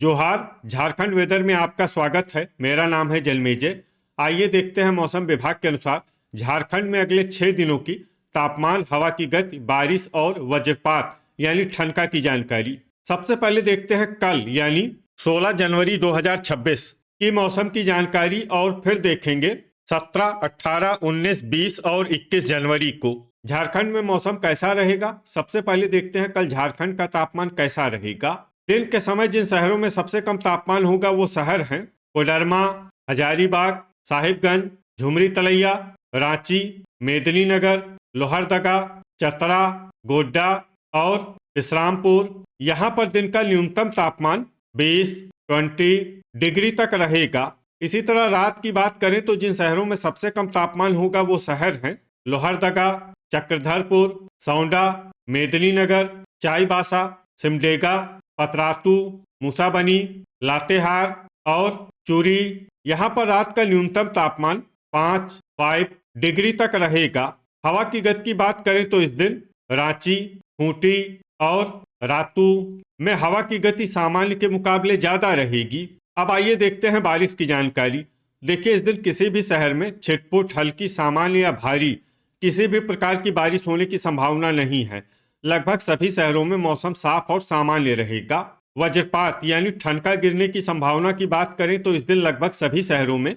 जोहार। झारखंड वेदर में आपका स्वागत है। मेरा नाम है जलमेजय। आइए देखते हैं मौसम विभाग के अनुसार झारखंड में अगले 6 दिनों की तापमान, हवा की गति, बारिश और वज्रपात यानी ठनका की जानकारी। सबसे पहले देखते हैं कल यानी 16 जनवरी 2026 की मौसम की जानकारी और फिर देखेंगे 17, 18, 19, 20 और 21 जनवरी को झारखंड में मौसम कैसा रहेगा। सबसे पहले देखते हैं कल झारखंड का तापमान कैसा रहेगा। दिन के समय जिन शहरों में सबसे कम तापमान होगा वो शहर हैं कोडरमा, हजारीबाग, साहिबगंज, झुमरी तलैया, रांची, मेदिनीनगर, लोहरदगा, चतरा, गोड्डा और विश्रामपुर। यहाँ पर दिन का न्यूनतम तापमान 20 डिग्री तक रहेगा। इसी तरह रात की बात करें तो जिन शहरों में सबसे कम तापमान होगा वो शहर हैं लोहरदगा, चक्रधरपुर, सौंडा, मेदिनीनगर, चाईबासा, सिमडेगा, पतरातू, मूसाबनी, लातेहार और चूरी। यहाँ पर रात का न्यूनतम तापमान 5 डिग्री तक रहेगा। हवा की गति की बात करें तो इस दिन रांची, खूंटी और रातू में हवा की गति सामान्य के मुकाबले ज्यादा रहेगी। अब आइए देखते हैं बारिश की जानकारी। देखिए, इस दिन किसी भी शहर में छिटपुट, हल्की, सामान्य या भारी किसी भी प्रकार की बारिश होने की संभावना नहीं है। लगभग सभी शहरों में मौसम साफ और सामान्य रहेगा। वज्रपात यानी ठनका गिरने की संभावना की बात करें तो इस दिन लगभग सभी शहरों में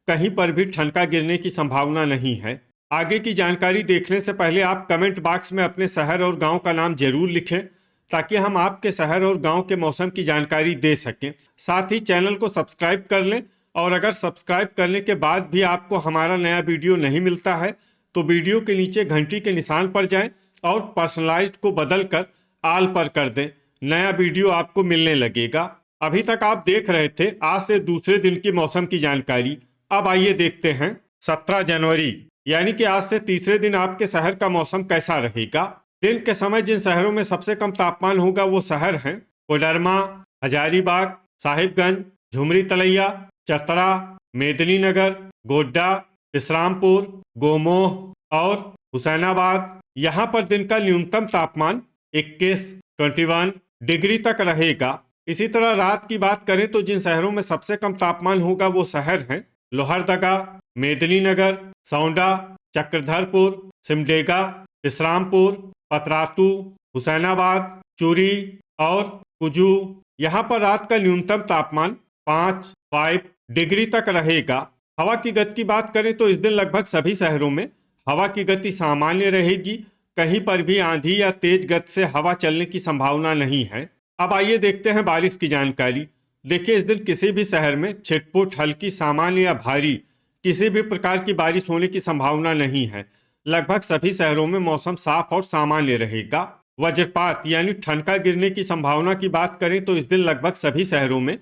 कहीं पर भी ठनका गिरने की संभावना नहीं है। आगे की जानकारी देखने से पहले आप कमेंट बॉक्स में अपने शहर और गांव का नाम जरूर लिखें ताकि हम आपके शहर और गांव के मौसम की जानकारी दे सकें। साथ ही चैनल को सब्सक्राइब कर लें और अगर सब्सक्राइब करने के बाद भी आपको हमारा नया वीडियो नहीं मिलता है तो वीडियो के नीचे घंटी के निशान पर जाएं और पर्सनलाइज्ड को बदलकर आल पर कर दें। नया वीडियो आपको मिलने लगेगा। अभी तक आप देख रहे थे आज से दूसरे दिन की मौसम की जानकारी। अब आइए देखते हैं 17 जनवरी यानी कि आज से तीसरे दिन आपके शहर का मौसम कैसा रहेगा। दिन के समय जिन शहरों में सबसे कम तापमान होगा वो शहर हैं कोडरमा, हजारीबाग, साहिबगंज, झुमरी तलैया, चतरा, मेदिनीनगर, गोड्डा, विश्रामपुर, गोमोह और हुसैनाबाद। यहाँ पर दिन का न्यूनतम तापमान 21 डिग्री तक रहेगा। इसी तरह रात की बात करें तो जिन शहरों में सबसे कम तापमान होगा वो शहर हैं लोहरदगा, मेदिनीनगर, सौंडा, चक्रधरपुर, सिमडेगा, विश्रामपुर, पतरातू, हुसैनाबाद, चूरी और कुजू। यहाँ पर रात का न्यूनतम तापमान 5 डिग्री तक रहेगा। हवा की गति की बात करें तो इस दिन लगभग सभी शहरों में हवा की गति सामान्य रहेगी। कहीं पर भी आंधी या तेज गति से हवा चलने की संभावना नहीं है। अब आइए देखते हैं बारिश की जानकारी। देखिए, इस दिन किसी भी शहर में छिटपुट, हल्की, सामान्य या भारी किसी भी प्रकार की बारिश होने की संभावना नहीं है। लगभग सभी शहरों में मौसम साफ और सामान्य रहेगा। वज्रपात यानी ठनका गिरने की संभावना की बात करें तो इस दिन लगभग सभी शहरों में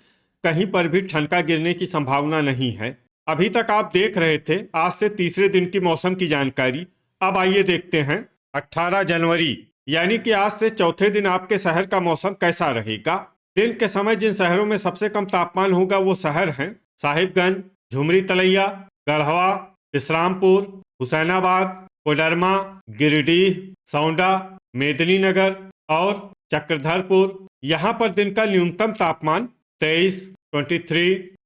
कहीं पर भी ठनका गिरने की संभावना नहीं है। अभी तक आप देख रहे थे आज से तीसरे दिन की मौसम की जानकारी। अब आइए देखते हैं 18 जनवरी यानी कि आज से चौथे दिन आपके शहर का मौसम कैसा रहेगा। दिन के समय जिन शहरों में सबसे कम तापमान होगा वो शहर हैं साहिबगंज, झुमरी तलैया, गढ़वा, विश्रामपुर, हुसैनाबाद, कोडरमा, गिरिडीह, सौंडा, मेदिनीनगर और चक्रधरपुर। यहाँ पर दिन का न्यूनतम तापमान 23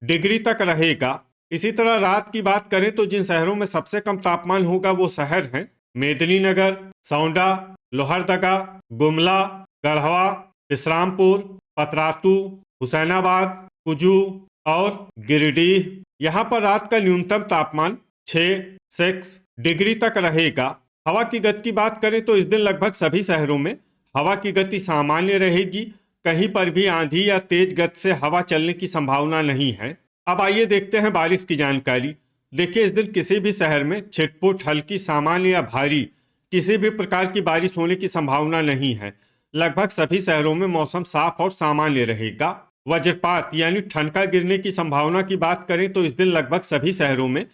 डिग्री तक रहेगा। इसी तरह रात की बात करें तो जिन शहरों में सबसे कम तापमान होगा वो शहर हैं मेदिनीनगर, सौंडा, लोहरदगा, गुमला, गढ़वा, विश्रामपुर, पतरातू, हुसैनाबाद, कुजू और गिरिडीह। यहाँ पर रात का न्यूनतम तापमान 6 डिग्री तक रहेगा। हवा की गति की बात करें तो इस दिन लगभग सभी शहरों में हवा की गति सामान्य रहेगी। कहीं पर भी आंधी या तेज गति से हवा चलने की संभावना नहीं है। अब आइए देखते हैं बारिश की जानकारी। देखिए, इस दिन किसी भी शहर में छिटपुट, हल्की, सामान्य या भारी किसी भी प्रकार की बारिश होने की संभावना नहीं है। लगभग सभी शहरों में मौसम साफ और सामान्य रहेगा। वज्रपात यानी ठनका गिरने की संभावना की बात करें तो इस दिन लगभग सभी शहरों में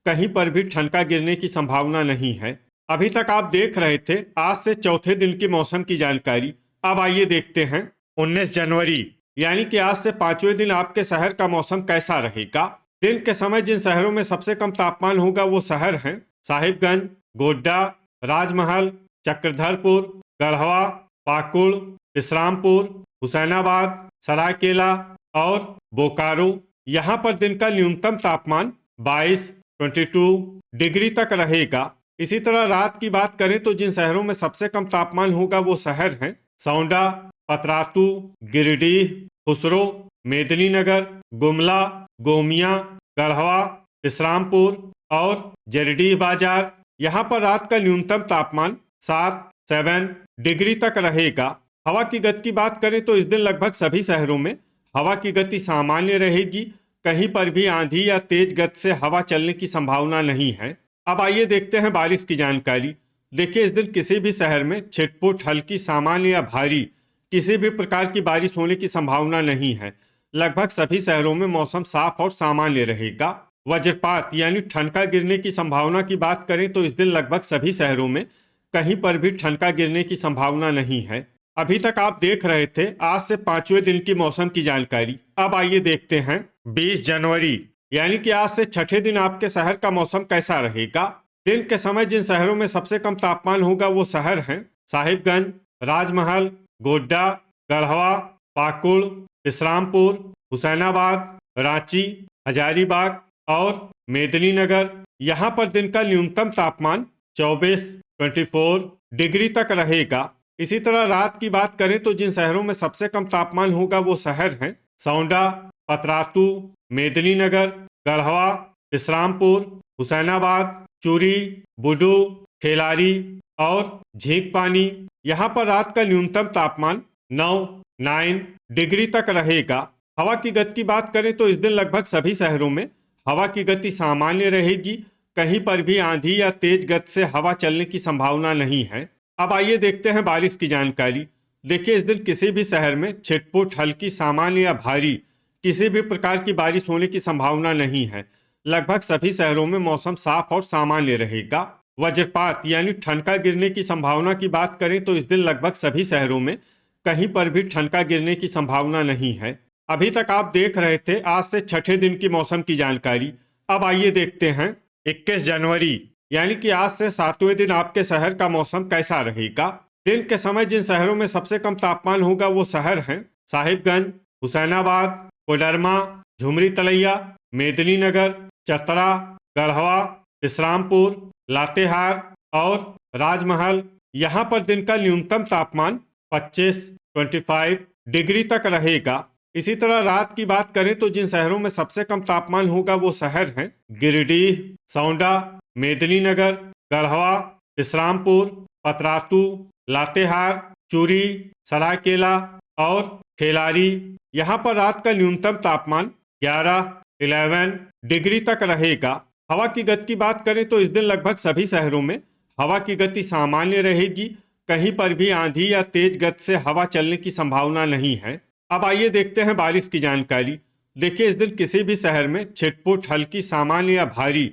कहीं पर भी ठनका गिरने की संभावना नहीं है। अभी तक आप देख रहे थे आज से चौथे दिन की मौसम की जानकारी। अब आइए देखते हैं 19 जनवरी यानी कि आज से पांचवें दिन आपके शहर का मौसम कैसा रहेगा। दिन के समय जिन शहरों में सबसे कम तापमान होगा वो शहर हैं साहिबगंज, गोड्डा, राजमहल, चक्रधरपुर, गढ़वा, पाकुड़, विश्रामपुर, हुसैनाबाद, सरायकेला, और बोकारो। यहाँ पर दिन का न्यूनतम तापमान 22 डिग्री तक रहेगा। इसी तरह रात की बात करें तो जिन शहरों में सबसे कम तापमान होगा वो शहर हैं सौंडा, पतरातू, गिरिडीह, खुसरो, मेदिनीनगर, गुमला, गोमिया, गढ़वा, इस्लामपुर और जरडीह बाजार। यहाँ पर रात का न्यूनतम तापमान 7 डिग्री तक रहेगा। हवा की गति की बात करें तो इस दिन लगभग सभी शहरों में हवा की गति सामान्य रहेगी। कहीं पर भी आंधी या तेज गति से हवा चलने की संभावना नहीं है। अब आइए देखते हैं बारिश की जानकारी। देखिए, इस दिन किसी भी शहर में छिटपुट, हल्की, सामान्य या भारी किसी भी प्रकार की बारिश होने की संभावना नहीं है। लगभग सभी शहरों में मौसम साफ और सामान्य रहेगा। वज्रपात यानी ठनका गिरने की संभावना की बात करें तो इस दिन लगभग सभी शहरों में कहीं पर भी ठनका गिरने की संभावना नहीं है। अभी तक आप देख रहे थे आज से 5वें दिन की मौसम की जानकारी। अब आइए देखते हैं 20 जनवरी यानी कि आज से छठे दिन आपके शहर का मौसम कैसा रहेगा। दिन के समय जिन शहरों में सबसे कम तापमान होगा वो शहर हैं साहिबगंज, राजमहल, गोड्डा, गढ़वा, पाकुड़, इस्लामपुर, हुसैनाबाद, रांची, हजारीबाग और मेदिनीनगर। यहाँ पर दिन का न्यूनतम तापमान 24 डिग्री तक रहेगा। इसी तरह रात की बात करें तो जिन शहरों में सबसे कम तापमान होगा वो शहर हैं सौंडा, पतरातू, मेदिनीनगर, गढ़वा, इस्लामपुर, हुसैनाबाद, चूरी, बुडू, खेलारी और झींकपानी। यहाँ पर रात का न्यूनतम तापमान 9 डिग्री तक रहेगा। हवा की गति की बात करें तो इस दिन लगभग सभी शहरों में हवा की गति सामान्य रहेगी। कहीं पर भी आंधी या तेज गति से हवा चलने की संभावना नहीं है। अब आइए देखते हैं बारिश की जानकारी। देखिए, इस दिन किसी भी शहर में छिटपुट, हल्की, सामान्य या भारी किसी भी प्रकार की बारिश होने की संभावना नहीं है। लगभग सभी शहरों में मौसम साफ और सामान्य रहेगा। वज्रपात यानी ठनका गिरने की संभावना की बात करें तो इस दिन लगभग सभी शहरों में कहीं पर भी ठनका गिरने की संभावना नहीं है। अभी तक आप देख रहे थे आज से छठे दिन की मौसम की जानकारी। अब आइए देखते हैं 21 जनवरी यानी कि आज से 7वें दिन आपके शहर का मौसम कैसा रहेगा। दिन के समय जिन शहरों में सबसे कम तापमान होगा वो शहर हैं साहिबगंज, हुसैनाबाद, कोडरमा, झुमरी तलैया, मेदिनीनगर, चतरा, गढ़वा, इस्लामपुर, लातेहार और राजमहल। यहाँ पर दिन का न्यूनतम तापमान 25 डिग्री तक रहेगा। इसी तरह रात की बात करें तो जिन शहरों में सबसे कम तापमान होगा वो शहर हैं गिरिडीह, सौंडा, मेदिनीनगर, गढ़वा, इस्लामपुर, पतरातू, लातेहार, चूरी, सरायकेला और खेलारी। यहाँ पर रात का न्यूनतम तापमान 11 डिग्री तक रहेगा। हवा की गति की बात करें तो इस दिन लगभग सभी शहरों में हवा की गति सामान्य रहेगी। कहीं पर भी आंधी या तेज गति से हवा चलने की संभावना नहीं है। अब आइए देखते हैं बारिश की जानकारी। देखिए, इस दिन किसी भी शहर में छिटपुट, हल्की, सामान्य या भारी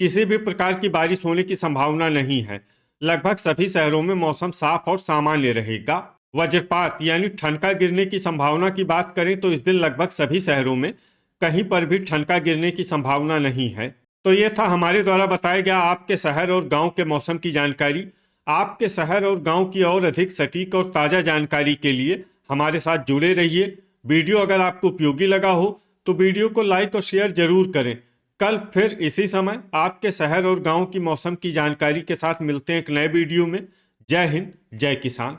किसी भी प्रकार की बारिश होने की संभावना नहीं है। लगभग सभी शहरों में मौसम साफ और सामान्य रहेगा। वज्रपात यानी ठनका गिरने की संभावना की बात करें तो इस दिन लगभग सभी शहरों में कहीं पर भी ठनका गिरने की संभावना नहीं है। तो ये था हमारे द्वारा बताया गया आपके शहर और गांव के मौसम की जानकारी। आपके शहर और गांव की और अधिक सटीक और ताज़ा जानकारी के लिए हमारे साथ जुड़े रहिए। वीडियो अगर आपको उपयोगी लगा हो तो वीडियो को लाइक और शेयर जरूर करें। कल फिर इसी समय आपके शहर और गांव की मौसम की जानकारी के साथ मिलते हैं एक नए वीडियो में। जय हिंद, जय किसान।